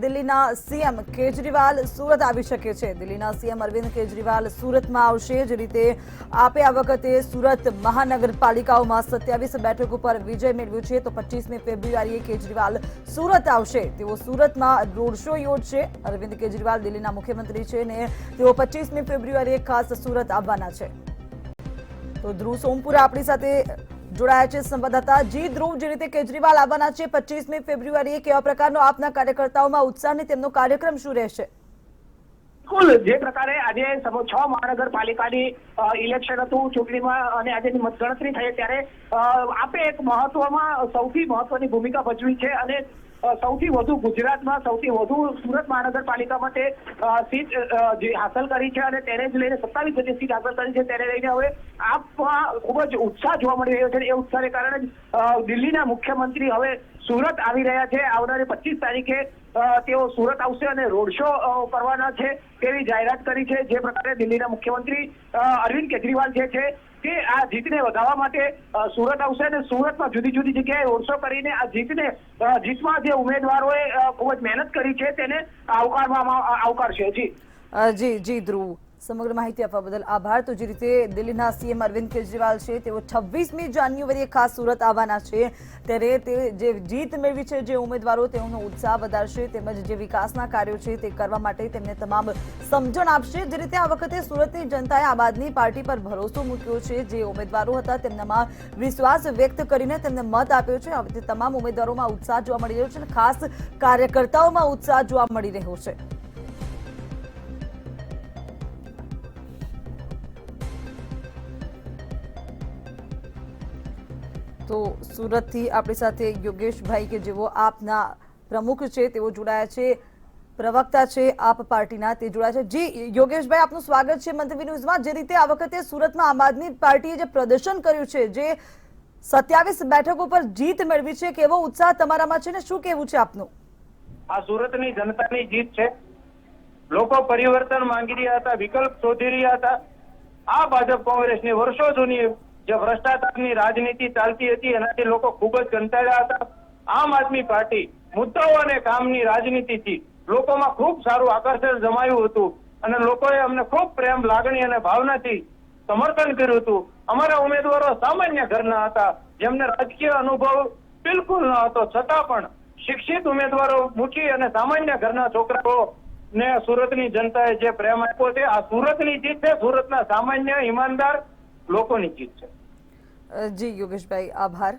દિલ્હીના સીએમ કેજરીવાલ સુરત આવી શકે છે। દિલ્હીના સીએમ અરવિંદ કેજરીવાલ સુરતમાં આવશે। જે રીતે આપે આ વખતે સુરત મહાનગરપાલિકાઓમાં 27 બેઠક ઉપર વિજય મેળવ્યો છે, તો 25મી ફેબ્રુઆરીએ કેજરીવાલ સુરત આવશે। તેઓ સુરતમાં રોડ શો યોજશે। અરવિંદ કેજરીવાલ દિલ્હીના મુખ્યમંત્રી છે ને તેઓ 25મી ફેબ્રુઆરીએ ખાસ સુરત આવવાના છે। તો ધ્રુવ સોમપુરા આપણી સાથે જોડાયા છે સંવાદદાતા। જી ધ્રુવ, જે રીતે કેજરીવાલ આવવાના છે 25મી ફેબ્રુઆરીએ, કેવા પ્રકારનો આપના કાર્યકર્તાઓમાં ઉત્સાહ ને તેમનો કાર્યક્રમ શું રહેશે? બિલકુલ, જે પ્રકારે આજે 6 મહાનગરપાલિકાની ઇલેક્શન હતું, ચૂંટણીમાં અને આજેની મતગણતરી થઈ ત્યારે આપે એક સૌથી મહત્વની ભૂમિકા ભજવી છે અને સૌથી વધુ ગુજરાતમાં સૌથી વધુ સુરત મહાનગરપાલિકા માટે સીટ જે હાંસલ કરી છે અને તેને જ લઈને 27 જેટલી સીટ હાંસલ કરી છે। તેને લઈને હવે આપમાં ખૂબ જ ઉત્સાહ જોવા મળી રહ્યો છે। એ ઉત્સાહને કારણે જ દિલ્હીના મુખ્યમંત્રી હવે સુરત આવી રહ્યા છે। આવનારી 25 તારીખે તેઓ સુરત આવશે અને રોડ શો કરવાના છે તેવી જાહેરાત કરી છે। જે પ્રકારે દિલ્હીના મુખ્યમંત્રી અરવિંદ કેજરીવાલ જે છે તે આ જીતને વધારવા માટે સુરત આવશે અને સુરતમાં જુદી જુદી જગ્યાએ રોડ શો કરીને આ જીતમાં જે ઉમેદવારોએ ખૂબ જ મહેનત કરી છે તેને આવકારશે। જી ધ્રુવ, સમગ્ર માહિતી આપવા બદલ આભાર। તો જે રીતે દિલ્હીના સીએમ અરવિંદ કેજરીવાલ છે તેઓ 26મી જાન્યુઆરીએ ખાસ સુરત આવવાના છે, ત્યારે તે જે જીત મેળવી છે જે ઉમેદવારો તેઓનો ઉત્સાહ વધારશે, તેમજ જે વિકાસના કાર્યો છે તે કરવા માટે તેમને તમામ સમજણ આપશે। જે રીતે આ વખતે સુરતની જનતાએ આમ આદમી પાર્ટી પર ભરોસો મૂક્યો છે, જે ઉમેદવારો હતા તેમનામાં વિશ્વાસ વ્યક્ત કરીને તેમને મત આપ્યો છે। આ વખતે તમામ ઉમેદવારોમાં ઉત્સાહ જોવા મળી રહ્યો છે અને ખાસ કાર્યકર્તાઓમાં ઉત્સાહ જોવા મળી રહ્યો છે। તો સુરતથી આપણી સાથે યોગેશભાઈ કે જેઓ આપના પ્રમુખ છે તેઓ જોડાયા છે, પ્રવક્તા છે આપ પાર્ટીના, તે જોડાયા છે। જી યોગેશભાઈ, આપનું સ્વાગત છે મંતવ્ય ન્યૂઝમાં। જે રીતે આ વખતે સુરતમાં આમ આદમી પાર્ટીએ જે પ્રદર્શન કર્યું છે, જે 27 બેઠકો પર જીત મેળવી છે, કેવો ઉત્સાહ તમારામાં છે ને શું કહેવું છે આપનું? આ સુરતની જનતાની જીત છે। લોકો પરિવર્તન માંગી રહ્યા હતા, વિકલ્પ શોધી રહ્યા હતા। આ ભાજપ કોંગ્રેસની વર્ષો જૂની જે ભ્રષ્ટાચારની રાજનીતિ ચાલતી હતી એનાથી લોકો ખૂબ જ કંટાળ્યા હતા। આમ આદમી પાર્ટી મુદ્દાઓ અને કામની રાજનીતિથી લોકોમાં ખૂબ સારું આકર્ષણ જમાયું હતું અને લોકોએ અમને ખૂબ પ્રેમ, લાગણી અને ભાવનાથી સમર્થન કર્યું હતું। અમારા ઉમેદવારો સામાન્ય ઘરના હતા, જેમને રાજકીય અનુભવ બિલકુલ ન હતો, છતાં પણ શિક્ષિત ઉમેદવારો મૂકી અને સામાન્ય ઘરના છોકરાઓ ને સુરતની જનતાએ જે પ્રેમ આપ્યો છે, આ સુરતની જીત છે। સુરતના સામાન્ય ઈમાનદાર લોકોની જીત છે। જી યોગેશભાઈ, આભાર।